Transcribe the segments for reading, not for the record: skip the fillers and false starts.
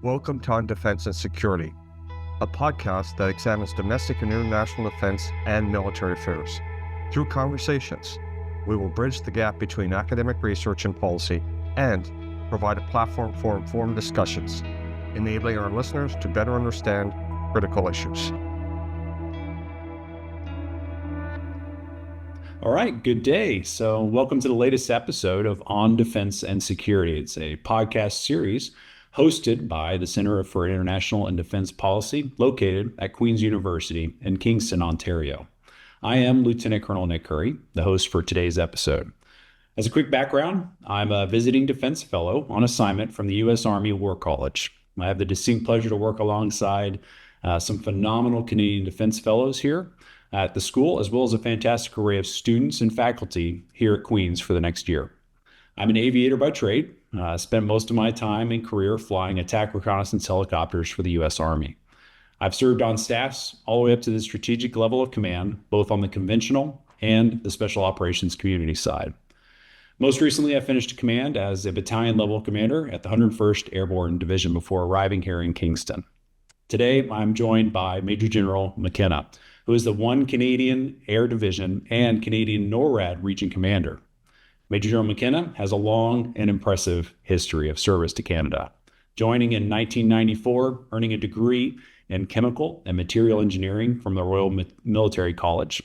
Welcome to On Defense and Security, a podcast that examines domestic and international defense and military affairs. Through conversations, we will bridge the gap between academic research and policy and provide a platform for informed discussions, enabling our listeners to better understand critical issues. All right, good day. So welcome to the latest episode of On Defense and Security. It's a podcast series hosted by the Center for International and Defense Policy, located at Queen's University in Kingston, Ontario. I am Lieutenant Colonel Nick Currie, the host for today's episode. As a quick background, I'm a visiting defense fellow on assignment from the U.S. Army War College. I have the distinct pleasure to work alongside some phenomenal Canadian defense fellows here at the school, as well as a fantastic array of students and faculty here at Queen's for the next year. I'm an aviator by trade. Spent most of my time and career flying attack reconnaissance helicopters for the U.S. Army. I've served on staffs all the way up to the strategic level of command, both on the conventional and the special operations community side. Most recently, I finished command as a battalion level commander at the 101st Airborne Division before arriving here in Kingston. Today, I'm joined by Major General McKenna, who is the 1 Canadian Air Division and Canadian NORAD Region Commander. Major General McKenna has a long and impressive history of service to Canada, joining in 1994, earning a degree in chemical and material engineering from the Royal Military College.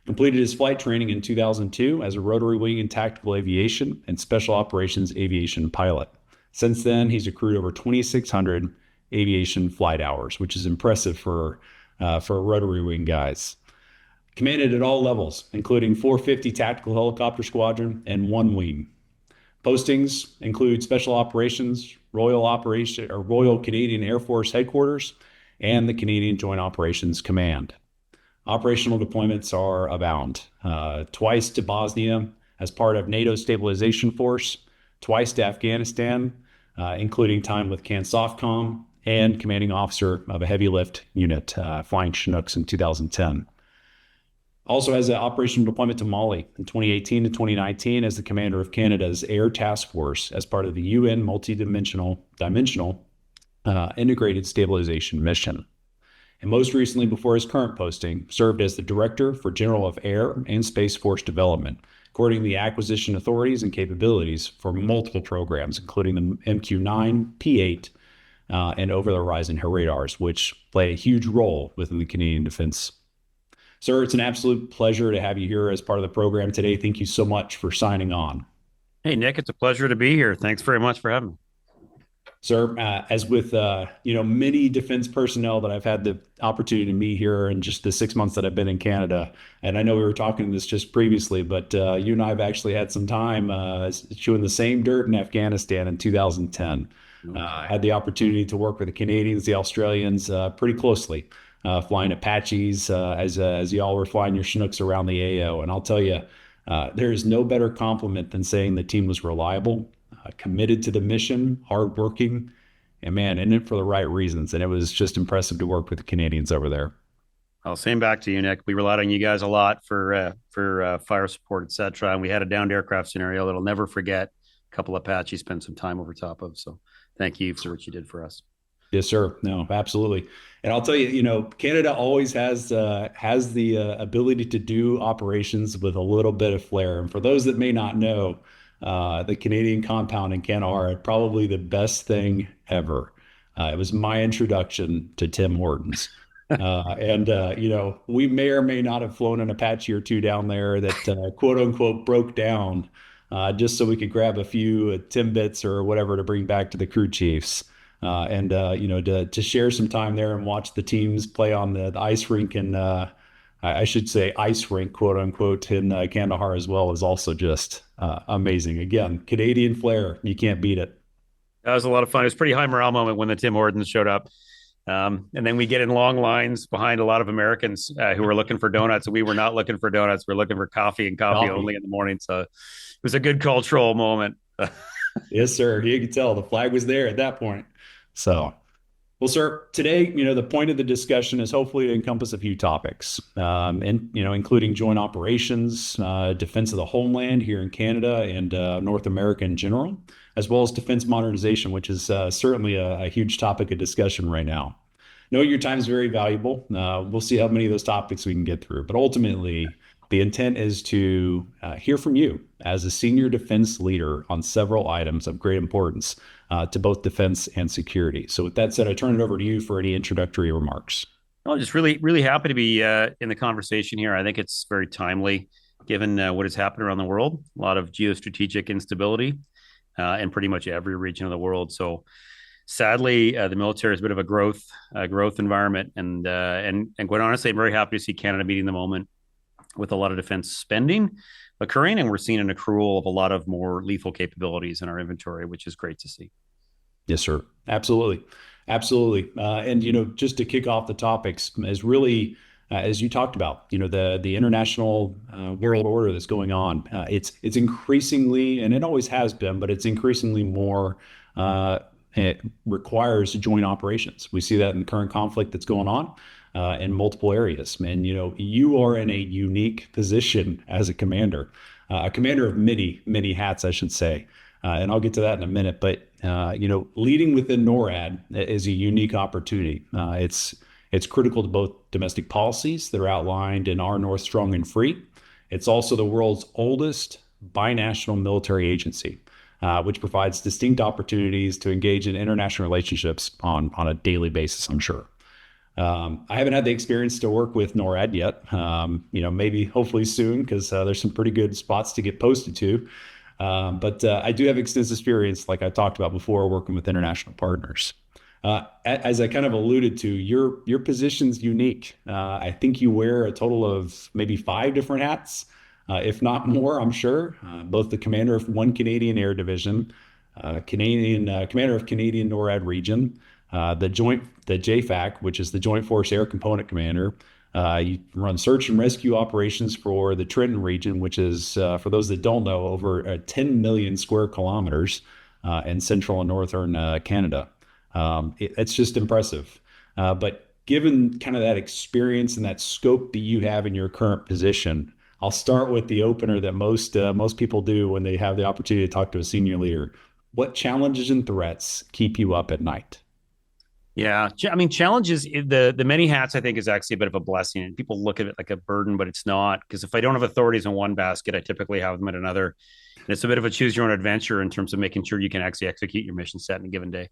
Completed his flight training in 2002 as a Rotary wing and tactical aviation and special operations aviation pilot. Since then, he's accrued over 2,600 aviation flight hours, which is impressive for Rotary wing guys. Commanded at all levels, including 450 Tactical Helicopter Squadron and 1 wing. Postings include Special Operations, Royal Canadian Air Force Headquarters, and the Canadian Joint Operations Command. Operational deployments are abound. Twice to Bosnia as part of NATO Stabilization Force, twice to Afghanistan, including time with CANSOFCOM, and commanding officer of a heavy lift unit flying Chinooks in 2010. Also has an operational deployment to Mali in 2018 to 2019 as the commander of Canada's Air Task Force as part of the UN Multidimensional Integrated Stabilization Mission. And most recently, before his current posting, served as the Director for General of Air and Space Force Development, coordinating the acquisition authorities and capabilities for multiple programs, including the MQ-9, P-8, and over-the-horizon radars, which play a huge role within the Canadian defense. Sir, it's an absolute pleasure to have you here as part of the program today. Thank you so much for signing on. Hey, Nick, it's a pleasure to be here. Thanks very much for having me. Sir, as with many defense personnel that I've had the opportunity to meet here in just the 6 months that I've been in Canada, and I know we were talking this just previously, but you and I have actually had some time chewing the same dirt in Afghanistan in 2010. I had the opportunity to work with the Canadians, the Australians pretty closely, flying Apaches as y'all were flying your Chinooks around the AO. And I'll tell you, there is no better compliment than saying the team was reliable, committed to the mission, hardworking, and man, in it for the right reasons. And it was just impressive to work with the Canadians over there. Well, same back to you, Nick. We relied on you guys a lot for fire support, et cetera. And we had a downed aircraft scenario that I'll never forget. A couple of Apaches spent some time over top of. So thank you for what you did for us. Yes, sir. No, absolutely. And I'll tell you, Canada always has the ability to do operations with a little bit of flair. And for those that may not know, the Canadian compound in Kandahar, probably the best thing ever. It was my introduction to Tim Hortons. We may or may not have flown an Apache or two down there that quote unquote broke down just so we could grab a few Timbits or whatever to bring back to the crew chiefs. To share some time there and watch the teams play on the ice rink and I should say ice rink, quote unquote, in Kandahar as well is also just amazing. Again, Canadian flair, you can't beat it. That was a lot of fun. It was a pretty high morale moment when the Tim Hortons showed up. And then we get in long lines behind a lot of Americans who were looking for donuts. We were not looking for donuts. We're looking for coffee and coffee only in the morning. So it was a good cultural moment. Yes, sir. You could tell the flag was there at that point. So, Well, sir, today, the point of the discussion is hopefully to encompass a few topics, and including joint operations, defense of the homeland here in Canada and North America in general, as well as defense modernization, which is certainly a huge topic of discussion right now. Know your time is very valuable. We'll see how many of those topics we can get through, but ultimately, the intent is to hear from you as a senior defense leader on several items of great importance to both defense and security. So with that said, I turn it over to you for any introductory remarks. I'm just really, really happy to be in the conversation here. I think it's very timely given what has happened around the world, a lot of geostrategic instability in pretty much every region of the world. So sadly, the military is a bit of a growth environment. And quite honestly, I'm very happy to see Canada meeting the moment with a lot of defense spending occurring, and we're seeing an accrual of a lot of more lethal capabilities in our inventory, which is great to see. Yes, sir. Absolutely. Absolutely. And, just to kick off the topics is really, as you talked about, the international world order that's going on. It's increasingly, and it always has been, but it's increasingly more, it requires joint operations. We see that in the current conflict that's going on in multiple areas. And, you are in a unique position as a commander of many, many hats, I should say. And I'll get to that in a minute. But, leading within NORAD is a unique opportunity. It's critical to both domestic policies that are outlined in our North Strong and Free. It's also the world's oldest binational military agency, which provides distinct opportunities to engage in international relationships on a daily basis, I'm sure. I haven't had the experience to work with NORAD yet. Maybe hopefully soon, because there's some pretty good spots to get posted to. But I do have extensive experience, like I talked about before, working with international partners. As I kind of alluded to, your position's unique. I think you wear a total of maybe 5 different hats, if not more, I'm sure. Both the commander of 1 Canadian Air Division, commander of Canadian NORAD region, the JFAC, which is the Joint Force Air Component Commander. You run search and rescue operations for the Trenton region, which is, for those that don't know, over 10 million square kilometers in central and northern Canada. It's just impressive. But given kind of that experience and that scope that you have in your current position, I'll start with the opener that most people do when they have the opportunity to talk to a senior leader. What challenges and threats keep you up at night? Yeah, I mean, challenges, the many hats, I think, is actually a bit of a blessing. And people look at it like a burden, but it's not. Because if I don't have authorities in one basket, I typically have them in another. And it's a bit of a choose your own adventure in terms of making sure you can actually execute your mission set in a given day.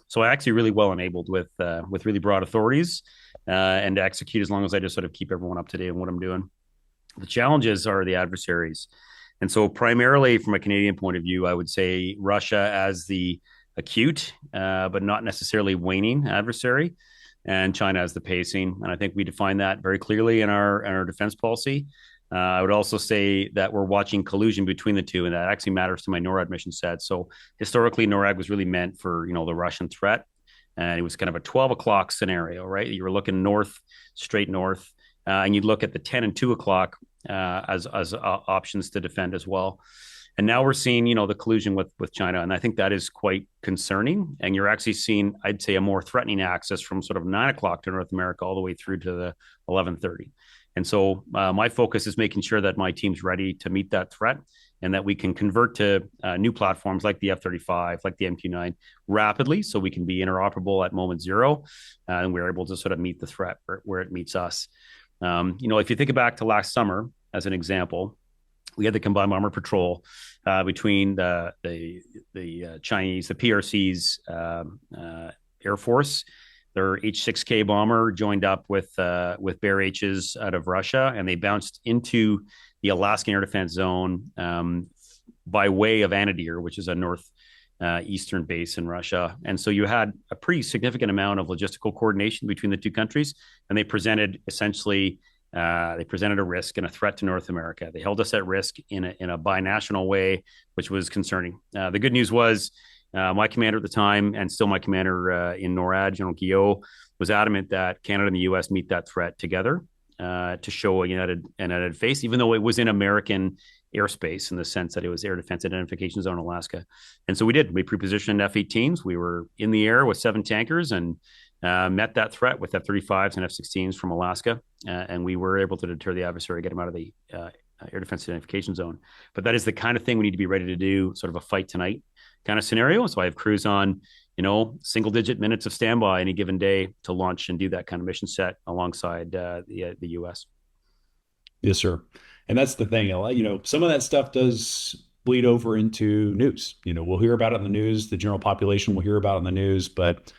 So I actually really well enabled with really broad authorities and to execute as long as I just sort of keep everyone up to date on what I'm doing. The challenges are the adversaries. And so primarily from a Canadian point of view, I would say Russia as the acute, but not necessarily waning adversary, and China as the pacing. And I think we define that very clearly in our defense policy. I would also say that we're watching collusion between the two, and that actually matters to my NORAD mission set. So historically, NORAD was really meant for, the Russian threat. And it was kind of a 12 o'clock scenario, right? You were looking north, straight north, and you'd look at the 10 and 2 o'clock as options to defend as well. And now we're seeing, the collusion with China. And I think that is quite concerning. And you're actually seeing, I'd say, a more threatening axis from sort of 9 o'clock to North America all the way through to the 11:30. And so my focus is making sure that my team's ready to meet that threat and that we can convert to new platforms like the F-35, like the MQ-9 rapidly so we can be interoperable at moment zero. And we're able to sort of meet the threat where it meets us. If you think back to last summer, as an example, we had the combined bomber patrol between the Chinese, the PRC's Air Force. Their H-6K bomber joined up with Bear H's out of Russia, and they bounced into the Alaskan Air Defense Zone by way of Anadyr, which is a northeastern base in Russia. And so you had a pretty significant amount of logistical coordination between the two countries, and they presented essentially a risk and a threat to North America. They held us at risk in a binational way, which was concerning. The good news was my commander at the time, and still my commander in NORAD, General Guillot, was adamant that Canada and the U.S. meet that threat together to show a united face, even though it was in American airspace in the sense that it was Air Defense Identification Zone, Alaska. And so we did. We pre-positioned F-18s. We were in the air with 7 tankers and met that threat with F-35s and F-16s from Alaska, and we were able to deter the adversary, get him out of the air defense identification zone. But that is the kind of thing we need to be ready to do, sort of a fight tonight kind of scenario. So I have crews on, single digit minutes of standby any given day to launch and do that kind of mission set alongside the U.S. Yes, sir. And that's the thing. Some of that stuff does bleed over into news. We'll hear about it in the news. The general population will hear about it in the news, but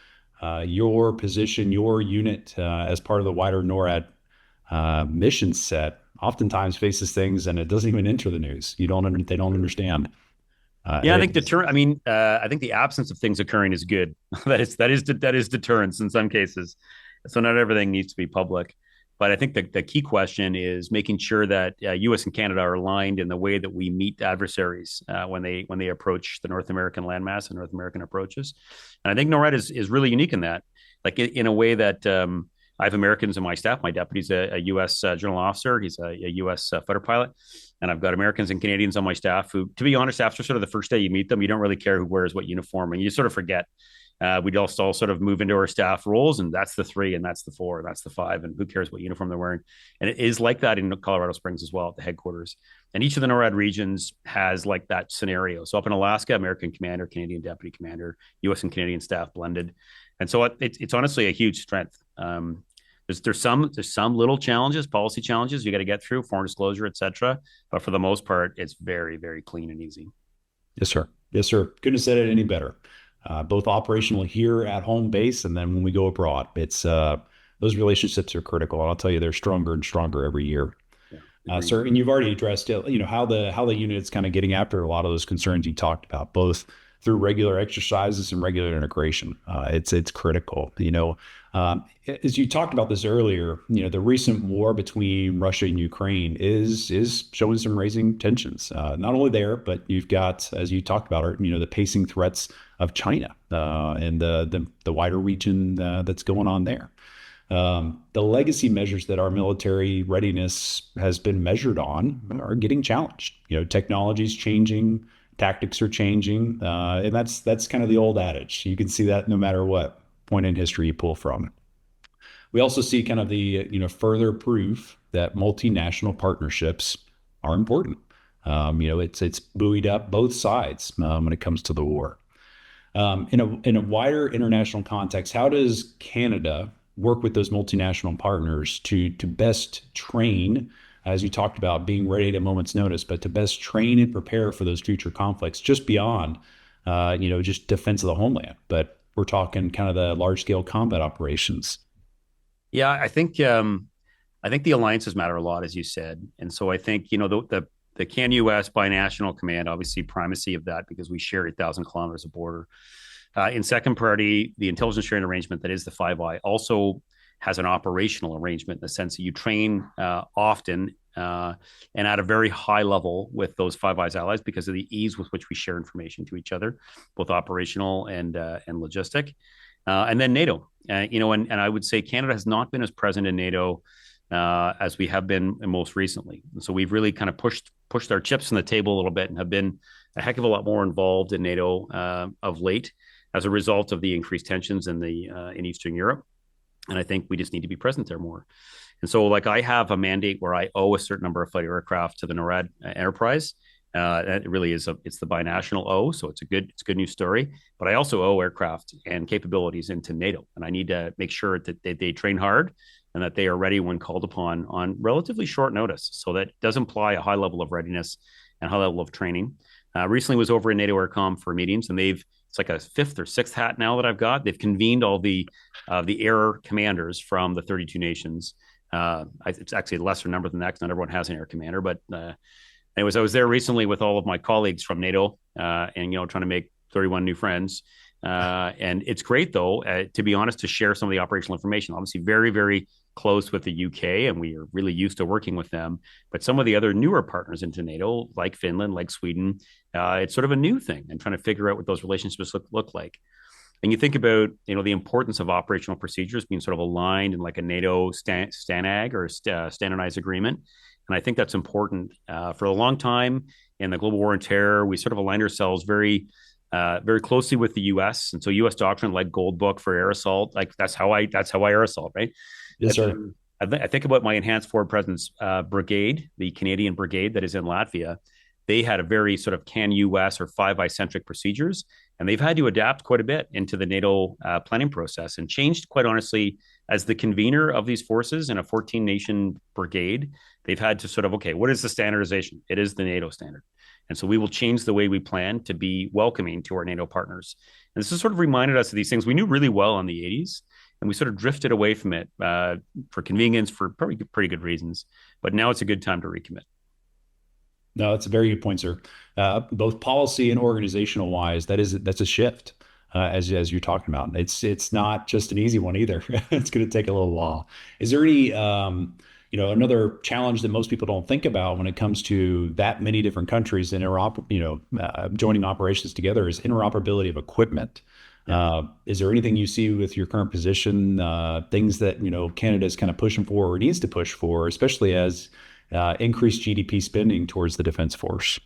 your position, your unit, as part of the wider NORAD mission set, oftentimes faces things and it doesn't even enter the news. They don't understand. I think I think the absence of things occurring is good. that is deterrence in some cases. So not everything needs to be public. But I think the key question is making sure that U.S. and Canada are aligned in the way that we meet adversaries when they approach the North American landmass and North American approaches. And I think NORAD is really unique in that, like in a way that I have Americans in my staff. My deputy's a U.S. General Officer. He's a U.S. Fighter pilot. And I've got Americans and Canadians on my staff who, to be honest, after sort of the first day you meet them, you don't really care who wears what uniform. And you sort of forget. We'd all sort of move into our staff roles, and that's the 3, and that's the 4, and that's the 5, and who cares what uniform they're wearing? And it is like that in Colorado Springs as well at the headquarters. And each of the NORAD regions has like that scenario. So up in Alaska, American commander, Canadian deputy commander, U.S. and Canadian staff blended. And so it's honestly a huge strength. There's some little challenges, policy challenges you got to get through, foreign disclosure, et cetera. But for the most part, it's very, very clean and easy. Yes, sir. Yes, sir. Couldn't have said it any better. Both operational here at home base and then when we go abroad. It's those relationships are critical. And I'll tell you, they're stronger and stronger every year. Yeah, sir, and you've already addressed it, how the unit's kind of getting after a lot of those concerns you talked about, both through regular exercises and regular integration. It's critical. As you talked about this earlier, the recent war between Russia and Ukraine is showing some raising tensions. Not only there, but you've got, as you talked about, the pacing threats of China and the wider region that's going on there. The legacy measures that our military readiness has been measured on are getting challenged. Technology's changing, tactics are changing, and that's kind of the old adage. You can see that no matter what point in history you pull from. We also see kind of the further proof that multinational partnerships are important. It's buoyed up both sides when it comes to the war. In a wider international context, how does Canada work with those multinational partners to best train, as you talked about, being ready at a moment's notice, but to best train and prepare for those future conflicts just beyond, just defense of the homeland, but we're talking kind of the large scale combat operations. Yeah, I think the alliances matter a lot, as you said. And so I think, the CAN-US binational command, obviously primacy of that because we share 8,000 kilometers of border. In second priority, the intelligence sharing arrangement that is the 5I also has an operational arrangement in the sense that you train often and at a very high level with those Five Eyes allies because of the ease with which we share information to each other, both operational and logistic. And then NATO, and I would say Canada has not been as present in NATO as we have been most recently. And so we've really kind of pushed our chips on the table a little bit and have been a heck of a lot more involved in NATO of late as a result of the increased tensions in Eastern Europe. And I think we just need to be present there more. And so I have a mandate where I owe a certain number of fighter aircraft to the NORAD enterprise. It really is it's the binational O, so it's a good news story. But I also owe aircraft and capabilities into NATO, and I need to make sure that they train hard and that they are ready when called upon on relatively short notice. So that does imply a high level of readiness and high level of training. Recently was over in NATO Aircom for meetings, and it's like a 5th or 6th hat now that I've got. They've convened all the air commanders from the 32 nations. It's actually a lesser number than that because not everyone has an air commander. But anyways, I was there recently with all of my colleagues from NATO and, trying to make 31 new friends. And it's great, though, to be honest, to share some of the operational information. Obviously, very, very close with the UK, and we are really used to working with them. But some of the other newer partners into NATO, like Finland, like Sweden, it's sort of a new thing and trying to figure out what those relationships look like. And you think about, the importance of operational procedures being sort of aligned in like a NATO STANAG or standardized agreement. And I think that's important. For a long time in the global war on terror, we sort of aligned ourselves very very closely with the U.S. And so U.S. doctrine, like Gold Book for air assault, like that's how I air assault, right? Yes, sir. I think about my enhanced forward presence brigade, the Canadian brigade that is in Latvia. They had a very sort of CAN-US or Five Eye centric procedures, and they've had to adapt quite a bit into the NATO planning process and changed, quite honestly, as the convener of these forces in a 14-nation brigade. They've had to sort of, okay, what is the standardization? It is the NATO standard. And so we will change the way we plan to be welcoming to our NATO partners. And this has sort of reminded us of these things we knew really well in the 80s, and we sort of drifted away from it for convenience, for probably pretty good reasons. But now it's a good time to recommit. No, that's a very good point, sir. Both policy and organizational wise, that's a shift, as you're talking about. It's not just an easy one either. It's going to take a little while. Is there any another challenge that most people don't think about when it comes to that many different countries and joining operations together is interoperability of equipment. Is there anything you see with your current position, things that Canada is kind of pushing for or needs to push for, especially as increased GDP spending towards the defense force?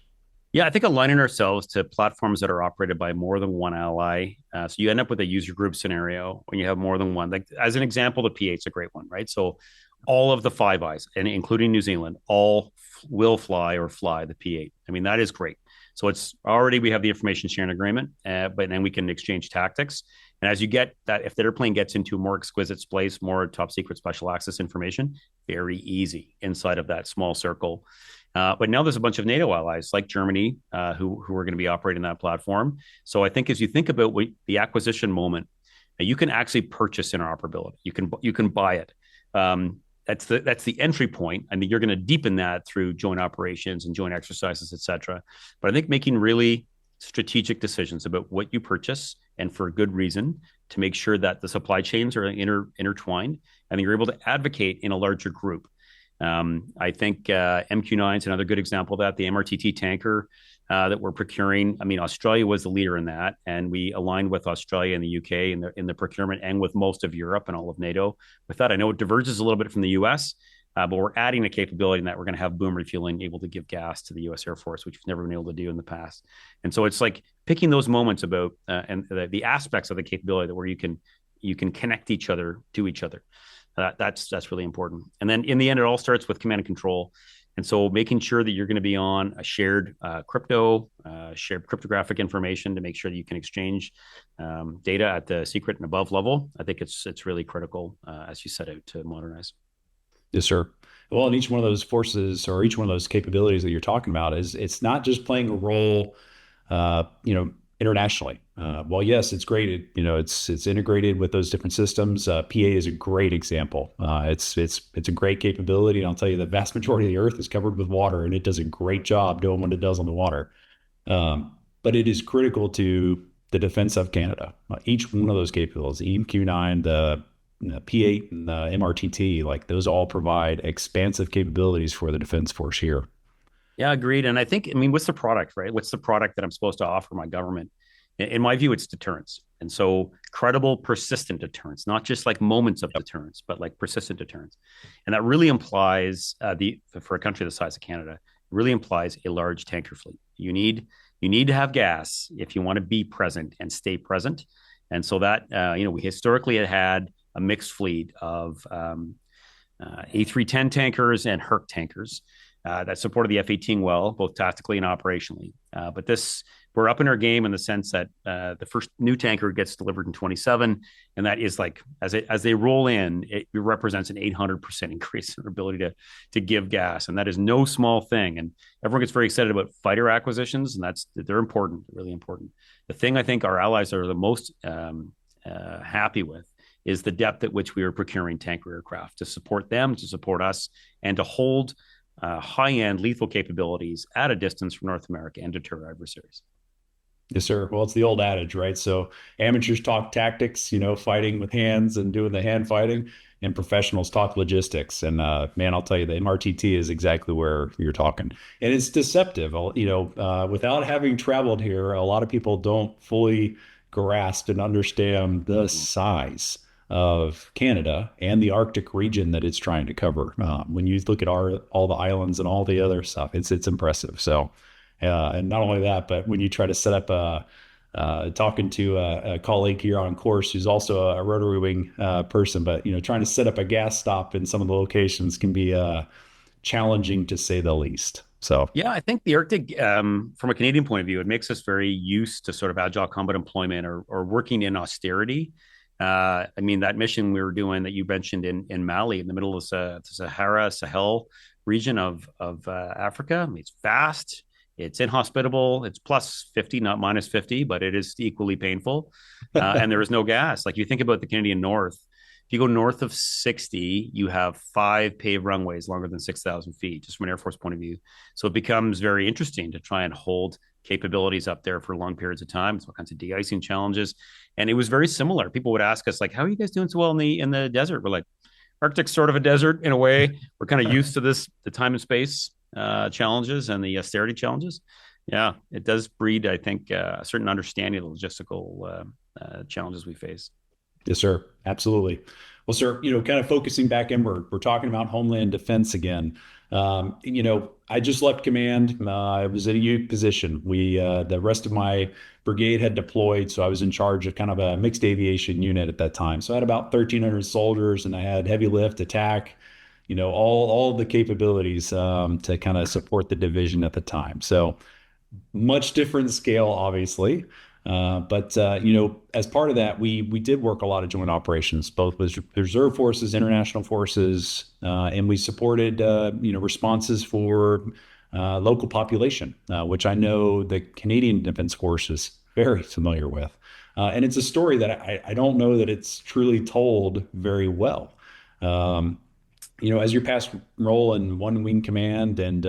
Yeah, I think aligning ourselves to platforms that are operated by more than one ally. So you end up with a user group scenario when you have more than one. Like as an example, the P8 is a great one, right? So all of the Five Eyes, and including New Zealand, all will fly the P8. I mean, that is great. So it's already, we have the information sharing agreement, but then we can exchange tactics. And as you get that, if the airplane gets into more exquisite space, more top secret special access information, very easy inside of that small circle. But now there's a bunch of NATO allies like Germany who are going to be operating that platform. So I think as you think about the acquisition moment, you can actually purchase interoperability. You can buy it. That's the entry point. I mean, you're going to deepen that through joint operations and joint exercises, et cetera. But I think making really strategic decisions about what you purchase, and for good reason, to make sure that the supply chains are intertwined and you're able to advocate in a larger group. I think MQ-9 is another good example of that. The MRTT tanker that we're procuring. I mean, Australia was the leader in that, and we aligned with Australia and the UK in the procurement, and with most of Europe and all of NATO. With that, I know it diverges a little bit from the US, but we're adding a capability in that we're going to have boom refueling, able to give gas to the US Air Force, which we've never been able to do in the past. And so it's like picking those moments about and the aspects of the capability that where you can connect each other to each other. That's really important. And then in the end, it all starts with command and control. And so making sure that you're going to be on a shared shared cryptographic information to make sure that you can exchange data at the secret and above level. I think it's really critical as you set out to modernize. Yes, sir. Well, in each one of those forces or each one of those capabilities that you're talking about it's not just playing a role, internationally. Well, yes, it's great. It's integrated with those different systems. PA is a great example. It's a great capability, and I'll tell you, the vast majority of the Earth is covered with water, and it does a great job doing what it does on the water. But it is critical to the defense of Canada. Each one of those capabilities, the EMQ-9, the P8, and the MRTT, like those all provide expansive capabilities for the defense force here. Yeah, agreed. And I mean, what's the product, right? What's the product that I'm supposed to offer my government? In my view, it's deterrence. And so credible, persistent deterrence, not just like moments of deterrence, but like persistent deterrence. And that really implies for a country the size of Canada, really implies a large tanker fleet. You need to have gas if you want to be present and stay present. And so that, we historically had a mixed fleet of A310 tankers and Herc tankers that supported the F-18 well, both tactically and operationally. But we're up in our game in the sense that the first new tanker gets delivered in 27, and that is like as they roll in, it represents an 800% increase in their ability to give gas, and that is no small thing. And everyone gets very excited about fighter acquisitions, and they're important, really important. The thing I think our allies are the most happy with is the depth at which we are procuring tanker aircraft to support them, to support us, and to hold high-end lethal capabilities at a distance from North America and deter adversaries. Yes, sir. Well, it's the old adage, right? So amateurs talk tactics, fighting with hands and doing the hand fighting, and professionals talk logistics. And man, I'll tell you, the MRTT is exactly where you're talking. And it's deceptive. Without having traveled here, a lot of people don't fully grasp and understand the size of Canada and the Arctic region that it's trying to cover. When you look at all the islands and all the other stuff, it's impressive. So, and not only that, but when you try to set up talking to a colleague here on course who's also a Rotary Wing person, but trying to set up a gas stop in some of the locations can be challenging to say the least. So yeah, I think the Arctic, from a Canadian point of view, it makes us very used to sort of agile combat employment or working in austerity. I mean, that mission we were doing that you mentioned in Mali, in the middle of the Sahel region of Africa. I mean, it's vast, it's inhospitable, it's plus 50, not minus 50, but it is equally painful. And there is no gas. Like you think about the Canadian North, if you go north of 60, you have 5 paved runways longer than 6,000 feet, just from an Air Force point of view. So it becomes very interesting to try and hold capabilities up there for long periods of time. It's all kinds of de-icing challenges. And it was very similar. People would ask us, like, how are you guys doing so well in the desert? We're like, Arctic's sort of a desert in a way. We're kind of used to the time and space challenges and the austerity challenges. Yeah, it does breed, I think, a certain understanding of the logistical challenges we face. yes, sir. Absolutely. Well, sir, kind of focusing back inward, we're talking about Homeland Defense again. I just left command. I was in a unique position. The rest of my brigade had deployed, so I was in charge of kind of a mixed aviation unit at that time. So I had about 1,300 soldiers, and I had heavy lift, attack, all the capabilities to kind of support the division at the time. So much different scale, obviously. But as part of that, we did work a lot of joint operations, both with reserve forces, international forces, and we supported responses for local population, which I know the Canadian Defense Force is very familiar with. And it's a story that I don't know that it's truly told very well. As your past role in one wing command and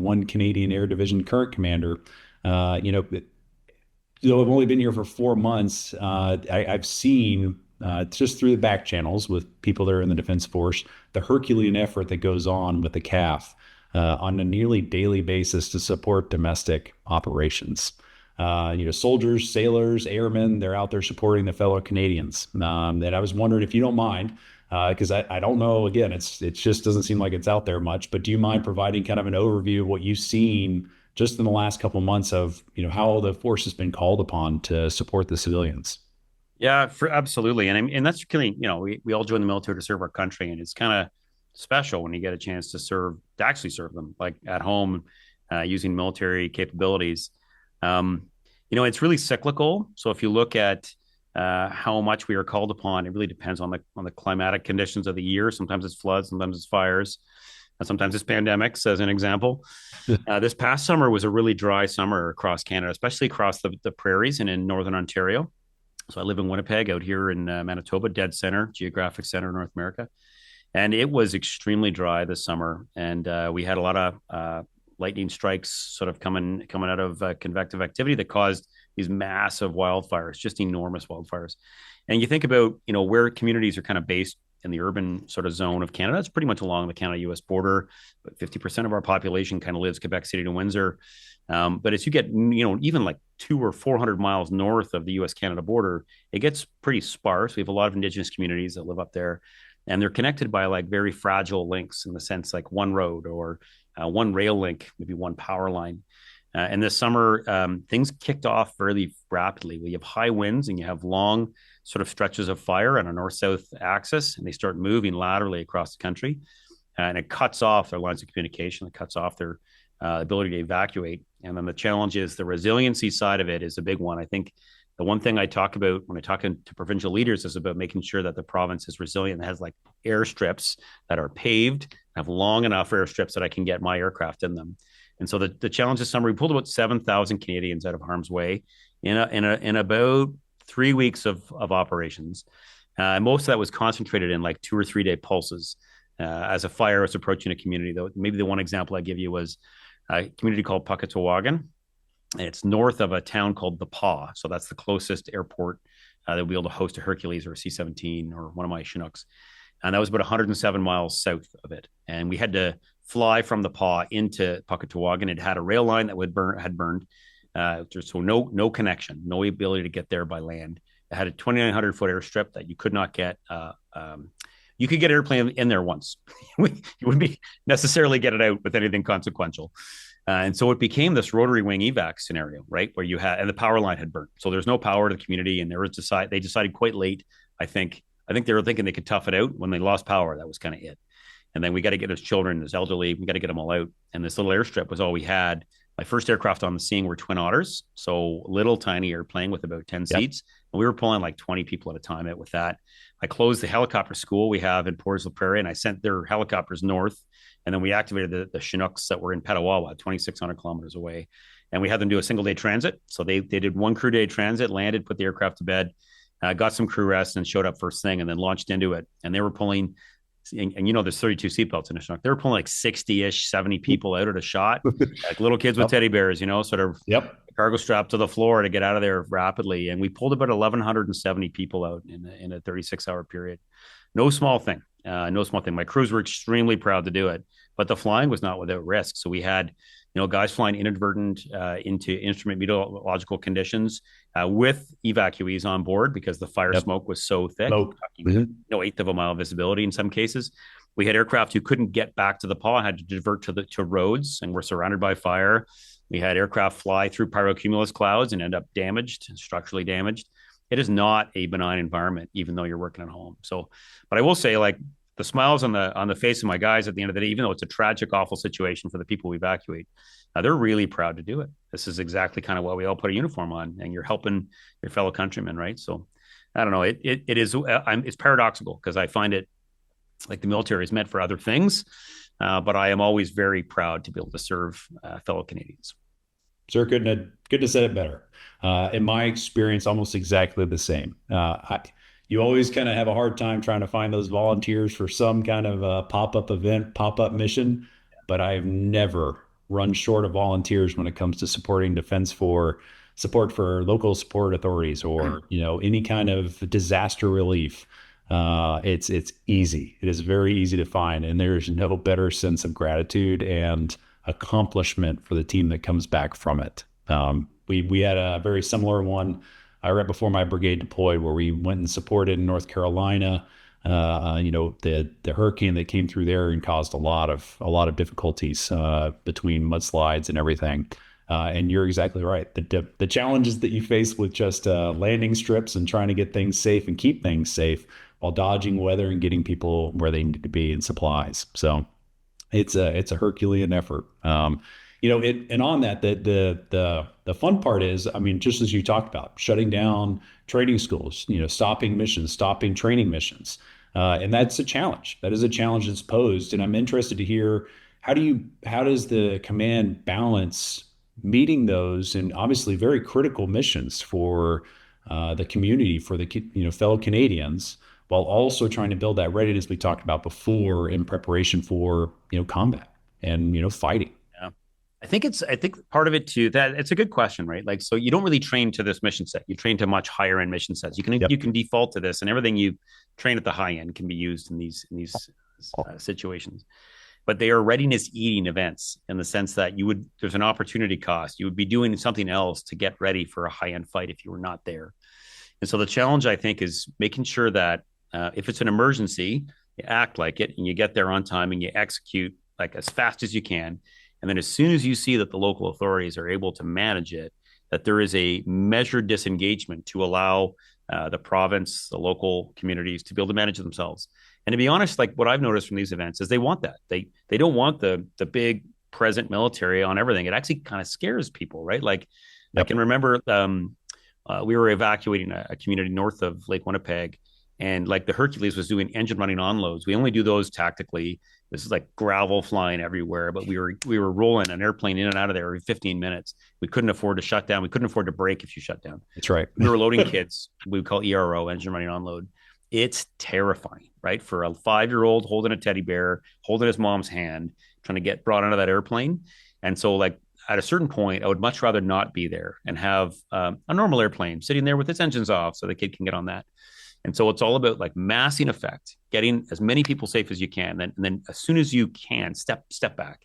one Canadian Air Division current commander, though I've only been here for 4 months, I've seen just through the back channels with people that are in the Defense Force, the Herculean effort that goes on with the CAF on a nearly daily basis to support domestic operations. Soldiers, sailors, airmen, they're out there supporting the fellow Canadians. And I was wondering if you don't mind, because I don't know, again, it just doesn't seem like it's out there much, but do you mind providing kind of an overview of what you've seen just in the last couple of months of, how the force has been called upon to support the civilians? Yeah, absolutely. And that's really, we all join the military to serve our country. And it's kind of special when you get a chance to actually serve them, like at home, using military capabilities. It's really cyclical. So if you look at how much we are called upon, it really depends on the climatic conditions of the year. Sometimes it's floods, sometimes it's fires. Sometimes it's pandemics, as an example. This past summer was a really dry summer across Canada, especially across the prairies and in Northern Ontario. So I live in Winnipeg, out here in Manitoba, dead center, geographic center of North America. And it was extremely dry this summer. And we had a lot of lightning strikes sort of coming out of convective activity that caused these massive wildfires, just enormous wildfires. And you think about, where communities are kind of based in the urban sort of zone of Canada. It's pretty much along the Canada-U.S. border, but 50% of our population kind of lives Quebec City to Windsor. But as you get, even like 200 or 400 miles north of the U.S.-Canada border, it gets pretty sparse. We have a lot of Indigenous communities that live up there, and they're connected by like very fragile links in the sense like one road or one rail link, maybe one power line. And this summer, things kicked off fairly rapidly. We have high winds and you have long sort of stretches of fire on a north-south axis, and they start moving laterally across the country. And it cuts off their lines of communication. It cuts off their ability to evacuate. And then the challenge is the resiliency side of it is a big one. I think the one thing I talk about when I talk to provincial leaders is about making sure that the province is resilient and has like airstrips that are paved, have long enough airstrips that I can get my aircraft in them. And so the challenge this summer, we pulled about 7,000 Canadians out of harm's way in about 3 weeks of operations. Most of that was concentrated in like 2 or 3 day pulses as a fire was approaching a community. Though maybe the one example I give you was a community called Puckatawagan. It's north of a town called The Paw. So that's the closest airport that will be able to host a Hercules or a C-17 or one of my Chinooks. And that was about 107 miles south of it. And we had to fly from The Paw into Puckatawagan. It had a rail line that had burned. So no connection, no ability to get there by land. It had a 2,900-foot airstrip that you could not get. You could get an airplane in there once. You wouldn't be necessarily get it out with anything consequential. And so it became this rotary wing evac scenario, right? Where you had, and the power line had burnt. So there's no power to the community. And they decided quite late, I think they were thinking they could tough it out. When they lost power, that was kind of it. And then we got to get those children, those elderly, we got to get them all out. And this little airstrip was all we had. My first aircraft on the scene were Twin Otters. So little tiny airplane with about 10 seats. And we were pulling like 20 people at a time out with that. I closed the helicopter school we have in Port Prairie, and I sent their helicopters north. And then we activated the Chinooks that were in Petawawa, 2,600 kilometers away. And we had them do a single day transit. So they did one crew day transit, landed, put the aircraft to bed, got some crew rest, and showed up first thing, and then launched into it. And they were pulling, and there's 32 seatbelts in a Chinook. They were pulling like 60-ish, 70 people out at a shot, like little kids with teddy bears, sort of cargo strapped to the floor to get out of there rapidly. And we pulled about 1,170 people out in a 36-hour period. No small thing. My crews were extremely proud to do it, but the flying was not without risk. So we had, guys flying inadvertent into instrument meteorological conditions with evacuees on board because the fire smoke was so thick. Eighth of a mile visibility in some cases. We had aircraft who couldn't get back to the PAW, had to divert to roads, and were surrounded by fire. We had aircraft fly through pyrocumulus clouds and end up structurally damaged. It is not a benign environment, even though you're working at home. So, but I will say, like, the smiles on the face of my guys at the end of the day, even though it's a tragic, awful situation for the people we evacuate, they're really proud to do it. This is exactly kind of why we all put a uniform on, and you're helping your fellow countrymen, right? So, I don't know. It's paradoxical because I find it like the military is meant for other things, but I am always very proud to be able to serve fellow Canadians. Sir, couldn't have said it better. In my experience, almost exactly the same. You always kind of have a hard time trying to find those volunteers for some kind of pop-up event, pop-up mission, but I've never run short of volunteers when it comes to supporting support for local support authorities or any kind of disaster relief. It's easy. It is very easy to find, and there's no better sense of gratitude and accomplishment for the team that comes back from it. We had a very similar one right before my brigade deployed, where we went and supported in North Carolina. The hurricane that came through there and caused a lot of difficulties between mudslides and everything. And you're exactly right. The challenges that you face with just landing strips and trying to get things safe and keep things safe while dodging weather and getting people where they need to be in supplies. So it's a Herculean effort. And on that, the fun part is, I mean, just as you talked about, shutting down training schools, stopping missions, stopping training missions. And that's a challenge. That is a challenge that's posed. And I'm interested to hear, how does the command balance meeting those and obviously very critical missions for the community, for the fellow Canadians, while also trying to build that readiness we talked about before in preparation for combat and fighting. Yeah, I think part of it too, that it's a good question, right? Like, so you don't really train to this mission set. You train to much higher end mission sets. You can default to this, and everything you train at the high end can be used in these situations. But they are readiness eating events in the sense that there's an opportunity cost. You would be doing something else to get ready for a high end fight if you were not there. And so the challenge, I think, is making sure that if it's an emergency, you act like it and you get there on time and you execute like as fast as you can. And then as soon as you see that the local authorities are able to manage it, that there is a measured disengagement to allow the province, the local communities to be able to manage it themselves. And to be honest, like what I've noticed from these events is they want that. They don't want the big present military on everything. It actually kind of scares people, right? Like I can remember we were evacuating a community north of Lake Winnipeg, and like the Hercules was doing engine running onloads. We only do those tactically. This is like gravel flying everywhere, but we were rolling an airplane in and out of there every 15 minutes. We couldn't afford to shut down. We couldn't afford to break if you shut down. That's right. We were loading kits. We would call ERO, engine running onload. It's terrifying, right? For a 5-year-old holding a teddy bear, holding his mom's hand, trying to get brought onto that airplane. And so like at a certain point, I would much rather not be there and have a normal airplane sitting there with its engines off so the kid can get on that. And so it's all about like massing effect, getting as many people safe as you can. And then as soon as you can, step back.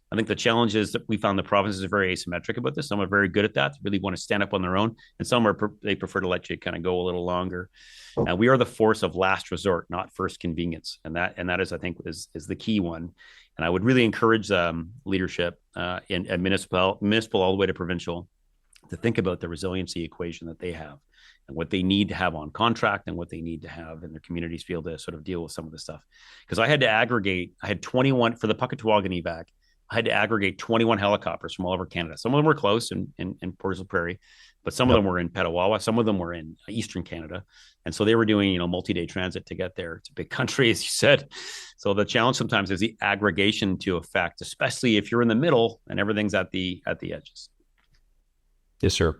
I think the challenge is that we found the provinces are very asymmetric about this. Some are very good at that. They really want to stand up on their own. And some they prefer to let you kind of go a little longer. We are the force of last resort, not first convenience. And that is, I think, is the key one. And I would really encourage leadership in municipal all the way to provincial to think about the resiliency equation that they have and what they need to have on contract and what they need to have in their communities to be able to sort of deal with some of this stuff. Because I had 21 for the Puckatawagan evac. I had to aggregate 21 helicopters from all over Canada. Some of them were close in Port Prairie, but some of them were in Petawawa. Some of them were in Eastern Canada. And so they were doing, multi-day transit to get there. It's a big country, as you said. So the challenge sometimes is the aggregation to effect, especially if you're in the middle and everything's at the edges. Yes, sir.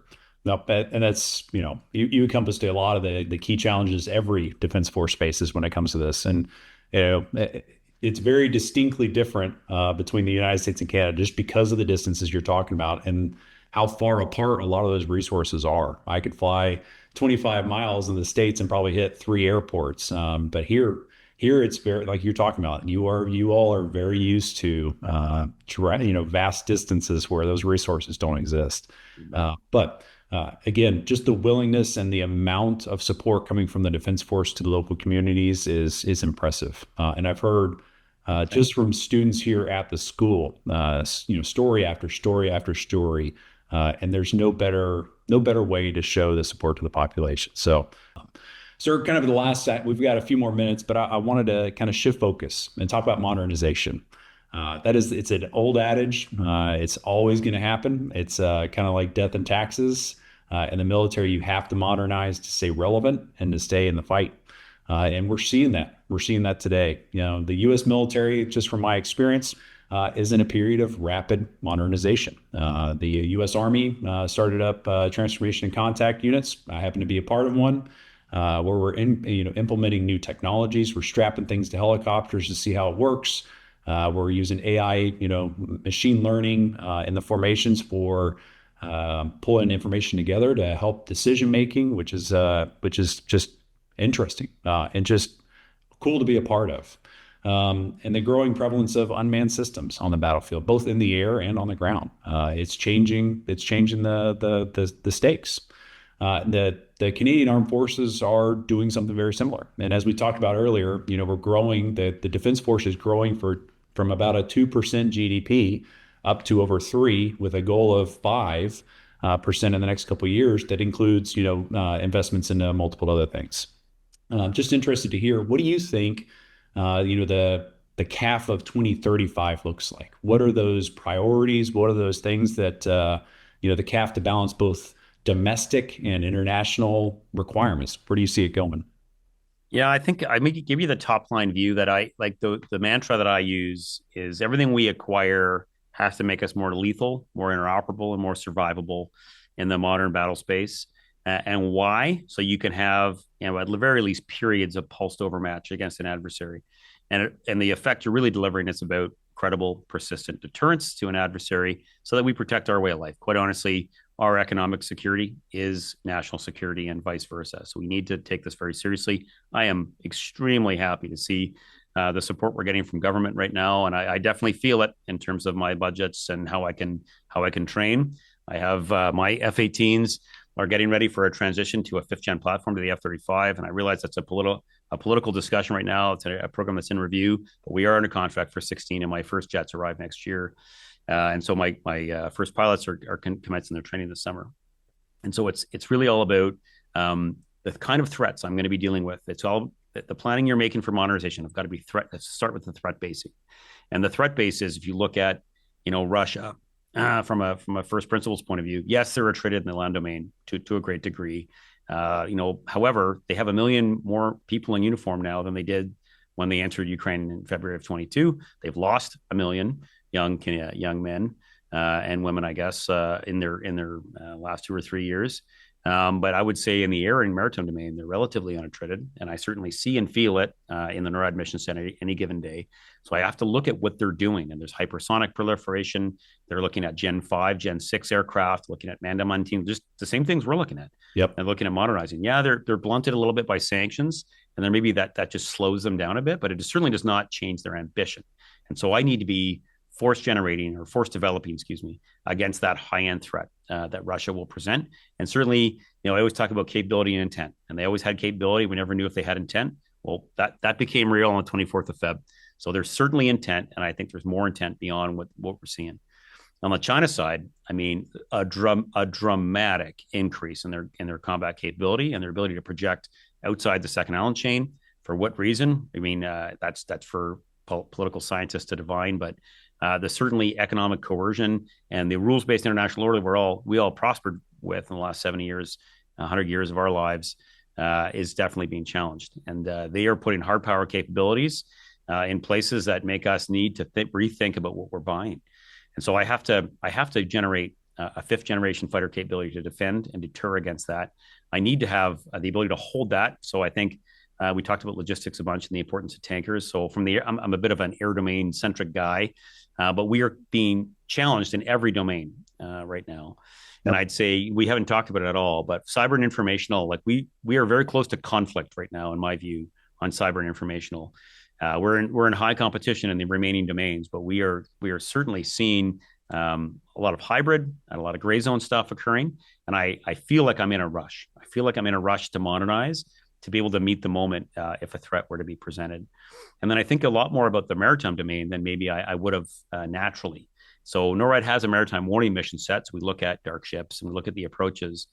No, and that's, you encompassed a lot of the key challenges every defense force faces when it comes to this. And, it's very distinctly different between the United States and Canada just because of the distances you're talking about and how far apart a lot of those resources are. I could fly 25 miles in the States and probably hit 3 airports. But here it's very, like you're talking about, you all are very used to, vast distances where those resources don't exist. But again, just the willingness and the amount of support coming from the Defense Force to the local communities is impressive. And I've heard just from students here at the school, story after story after story, and there's no better way to show the support to the population. So, sir, kind of the last, we've got a few more minutes, but I wanted to kind of shift focus and talk about modernization. It's an old adage. It's always going to happen. It's kind of like death and taxes. In the military, you have to modernize to stay relevant and to stay in the fight. And we're seeing that. We're seeing that today. The U.S. military, just from my experience, is in a period of rapid modernization. The U.S. Army started up transformation and contact units. I happen to be a part of one where we're implementing new technologies. We're strapping things to helicopters to see how it works. We're using AI, machine learning in the formations for pulling information together to help decision making, which is just interesting and just cool to be a part of. And the growing prevalence of unmanned systems on the battlefield, both in the air and on the ground. It's changing the stakes. The Canadian Armed Forces are doing something very similar. And as we talked about earlier, we're growing, the Defense Force is growing from about a 2% GDP up to over 3%, with a goal of 5% in the next couple of years. That includes, investments into multiple other things. Just interested to hear, what do you think, the CAF of 2035 looks like? What are those priorities? What are those things that, the CAF to balance both domestic and international requirements? Where do you see it going? Yeah, I think I may give you the top line view that I like. The mantra that I use is everything we acquire has to make us more lethal, more interoperable, and more survivable in the modern battle space. And why? So you can have, at the very least, periods of pulsed overmatch against an adversary. And the effect you're really delivering is about credible, persistent deterrence to an adversary so that we protect our way of life. Quite honestly, our economic security is national security and vice versa. So we need to take this very seriously. I am extremely happy to see the support we're getting from government right now. And I definitely feel it in terms of my budgets and how I can train. I have my F-18s are getting ready for a transition to a 5th-gen platform, to the F-35. And I realize that's a political discussion right now. It's a program that's in review, but we are under contract for 16, and my first jets arrive next year. And so my first pilots are commencing their training this summer. And so it's really all about the kind of threats I'm going to be dealing with. It's all the planning you're making for modernization. I've got to be start with the threat basing. And the threat base is, if you look at, Russia, from a first principles point of view, yes, they're retreated in the land domain to a great degree. However, they have 1 million more people in uniform now than they did when they entered Ukraine in February of 22. They've lost 1 million young men and women, I guess, in their last 2 or 3 years. But I would say in the air and maritime domain, they're relatively untreated. And I certainly see and feel it in the NORAD mission center any given day. So I have to look at what they're doing. And there's hypersonic proliferation. They're looking at Gen 5, Gen 6 aircraft, looking at manned team, just the same things we're looking at. Yep. And looking at modernizing. Yeah, they're blunted a little bit by sanctions. And then maybe that just slows them down a bit, but it certainly does not change their ambition. And so I need to be force developing, against that high-end threat that Russia will present. And certainly, I always talk about capability and intent, and they always had capability. We never knew if they had intent. Well, that became real on the 24th of Feb. So there's certainly intent, and I think there's more intent beyond what we're seeing. On the China side, I mean, a dramatic increase in their combat capability and their ability to project outside the second island chain. For what reason? I mean, that's for political scientists to divine, but the certainly economic coercion and the rules-based international order we all prospered with in the last 70 years, 100 years of our lives, is definitely being challenged. And they are putting hard power capabilities in places that make us need to rethink about what we're buying. And so I have to generate a fifth generation fighter capability to defend and deter against that. I need to have the ability to hold that. So I think we talked about logistics a bunch and the importance of tankers. So I'm a bit of an air domain centric guy, but we are being challenged in every domain right now. Yep. And I'd say we haven't talked about it at all, but cyber and informational, like we are very close to conflict right now, in my view, on cyber and informational. We're in high competition in the remaining domains, but we are certainly seeing a lot of hybrid and a lot of gray zone stuff occurring. And I feel like I'm in a rush. I feel like I'm in a rush to modernize, to be able to meet the moment if a threat were to be presented. And then I think a lot more about the maritime domain than maybe I would have naturally. So NORAD has a maritime warning mission set. So we look at dark ships and we look at the approaches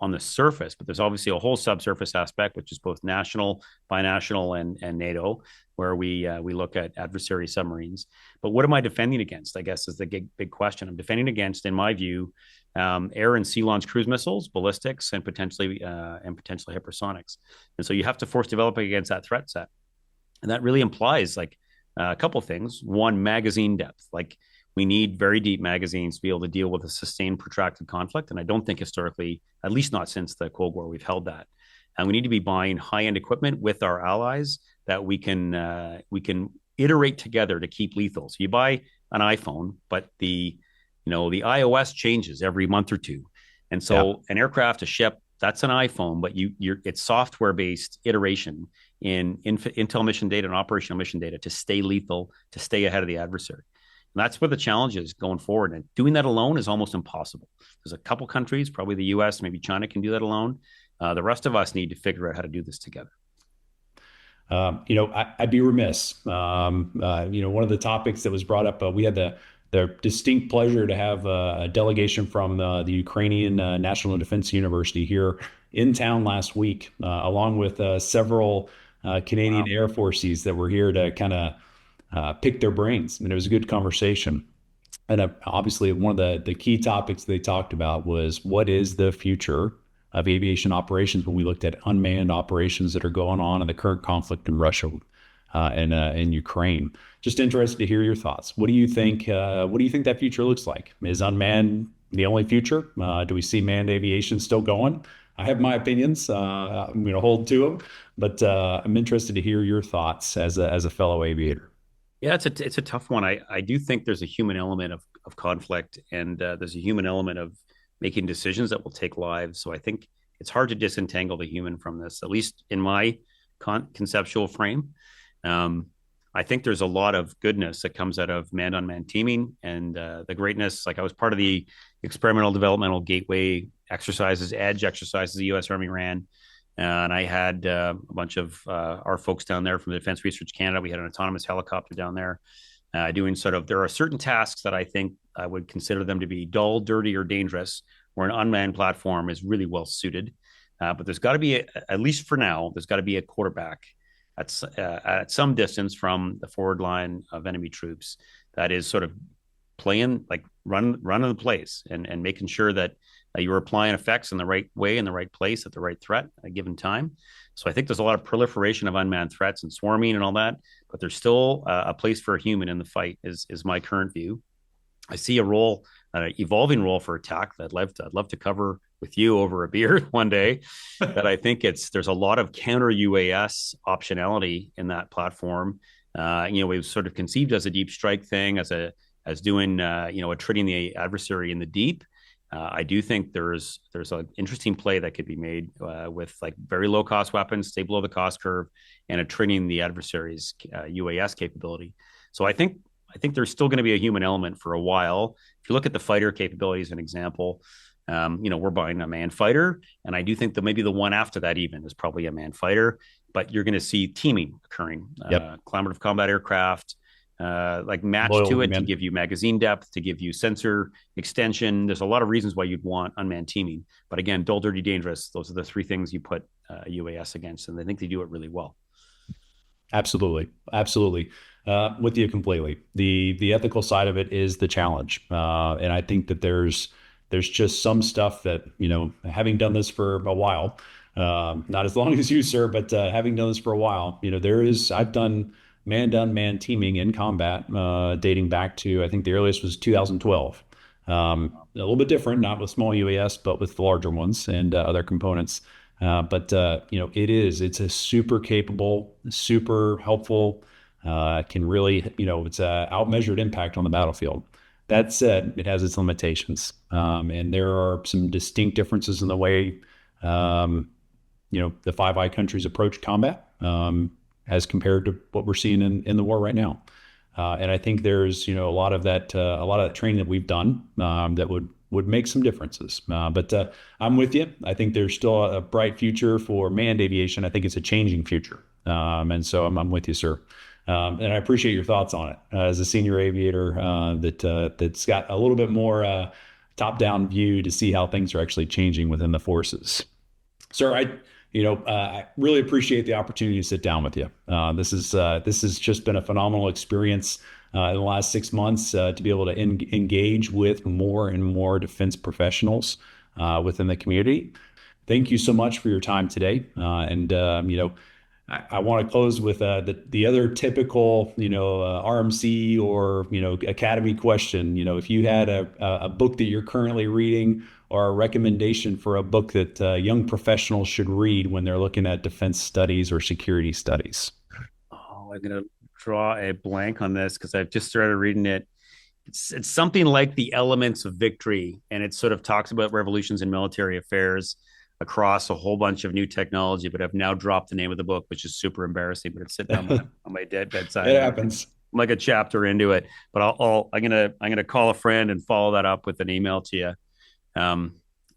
on the surface, but there's obviously a whole subsurface aspect, which is both national, binational, and NATO, where we look at adversary submarines. But what am I defending against, I guess, is the big question. I'm defending against, in my view, air and sea launched cruise missiles, ballistics, and potentially hypersonics. And so you have to force develop against that threat set. And that really implies like a couple of things. One, magazine depth. Like we need very deep magazines to be able to deal with a sustained, protracted conflict. And I don't think historically, at least not since the Cold War, we've held that. And we need to be buying high-end equipment with our allies that we can iterate together to keep lethal. So you buy an iPhone, but the iOS changes every month or two. And so an aircraft, a ship, that's an iPhone, but it's software-based iteration in intel mission data and operational mission data to stay lethal, to stay ahead of the adversary. And that's where the challenge is going forward. And doing that alone is almost impossible. There's a couple countries, probably the US, maybe China can do that alone. The rest of us need to figure out how to do this together. I'd be remiss. One of the topics that was brought up, we had the distinct pleasure to have a delegation from the Ukrainian National Defense University here in town last week, along with several Canadian Air Forces that were here to kind of pick their brains. And it was a good conversation. And obviously, one of the key topics they talked about was what is the future of aviation operations when we looked at unmanned operations that are going on in the current conflict in Russia and in Ukraine. Just interested to hear your thoughts. What do you think? What do you think that future looks like? Is unmanned the only future? Do we see manned aviation still going? I have my opinions. I'm going to hold to them, but I'm interested to hear your thoughts as a fellow aviator. Yeah, it's a tough one. I do think there's a human element of conflict, and there's a human element of making decisions that will take lives. So I think it's hard to disentangle the human from this, at least in my conceptual frame. I think there's a lot of goodness that comes out of manned-unmanned teaming and the greatness. Like I was part of the experimental developmental gateway exercises, EDGE exercises the U.S. Army ran. And I had a bunch of our folks down there from the Defense Research Canada. We had an autonomous helicopter down there doing there are certain tasks that I think I would consider them to be dull, dirty, or dangerous, where an unmanned platform is really well suited. But there's got to be, at least for now, there's got to be a quarterback at some distance from the forward line of enemy troops that is sort of playing, like running the place and making sure that you're applying effects in the right way, in the right place, at the right threat at a given time. So I think there's a lot of proliferation of unmanned threats and swarming and all that, but there's still a place for a human in the fight is my current view. I see an evolving role for attack that I'd love to cover with you over a beer one day. But I think there's a lot of counter UAS optionality in that platform. It was sort of conceived as a deep strike thing, as doing treating the adversary in the deep. I do think there's an interesting play that could be made with like very low cost weapons, stay below the cost curve, and training the adversary's UAS capability. So I think there's still going to be a human element for a while. If you look at the fighter capability as an example, We're buying a manned fighter, and I do think that maybe the one after that even is probably a manned fighter, but you're going to see teaming occurring. Collaborative combat aircraft, like match to it to give you magazine depth, to give you sensor extension. There's a lot of reasons why you'd want unmanned teaming. But again, dull, dirty, dangerous. Those are the three things you put UAS against, and I think they do it really well. Absolutely. With you completely. The ethical side of it is the challenge. And I think that there's just some stuff that, having done this for a while, not as long as you, sir, but having done this for a while, I've done manned-unmanned teaming in combat, dating back to, I think the earliest was 2012. A little bit different, not with small UAS, but with the larger ones and other components. It's a super capable, super helpful, can really, it's a outmeasured impact on the battlefield. That said, it has its limitations. And there are some distinct differences in the way, the Five Eye countries approach combat, as compared to what we're seeing in the war right now. And I think there's, a lot of that training that we've done, that would make some differences. But I'm with you. I think there's still a bright future for manned aviation. I think it's a changing future. And so I'm with you, sir. And I appreciate your thoughts on it as a senior aviator that's got a little bit more top-down view to see how things are actually changing within the forces. Sir, I really appreciate the opportunity to sit down with you. This has just been a phenomenal experience in the last 6 months to be able to engage with more and more defense professionals within the community. Thank you so much for your time today. I want to close with the other typical, RMC or, academy question. If you had a book that you're currently reading or a recommendation for a book that young professionals should read when they're looking at defense studies or security studies. Oh, I'm going to draw a blank on this because I've just started reading it. It's something like The Elements of Victory, and it sort of talks about revolutions in military affairs across a whole bunch of new technology, but I've now dropped the name of the book, which is super embarrassing, but it's sitting on my bedside. It happens. I'm like a chapter into it, but I'm gonna call a friend and follow that up with an email to you.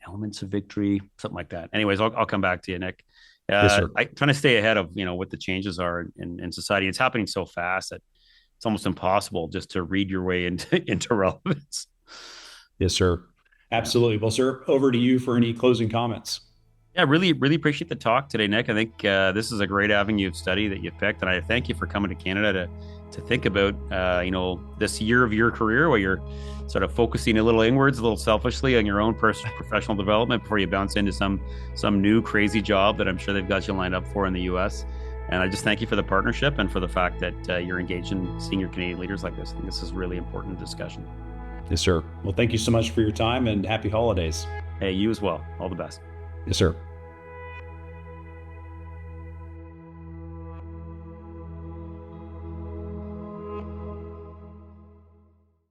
Elements of Victory, something like that. Anyways, I'll come back to you, Nick. Yes, sir. I'm trying to stay ahead of what the changes are in society. It's happening so fast that it's almost impossible just to read your way into relevance. Yes, sir. Absolutely. Well, sir, over to you for any closing comments. Yeah, really appreciate the talk today, Nick. I think this is a great avenue of study that you picked, and I thank you for coming to Canada to think about this year of your career where you're sort of focusing a little inwards, a little selfishly on your own professional development before you bounce into some new crazy job that I'm sure they've got you lined up for in the U.S. And I just thank you for the partnership and for the fact that you're engaged in senior Canadian leaders like this. I think this is a really important discussion. Yes, sir. Well, thank you so much for your time and happy holidays. Hey, you as well. All the best. Yes, sir.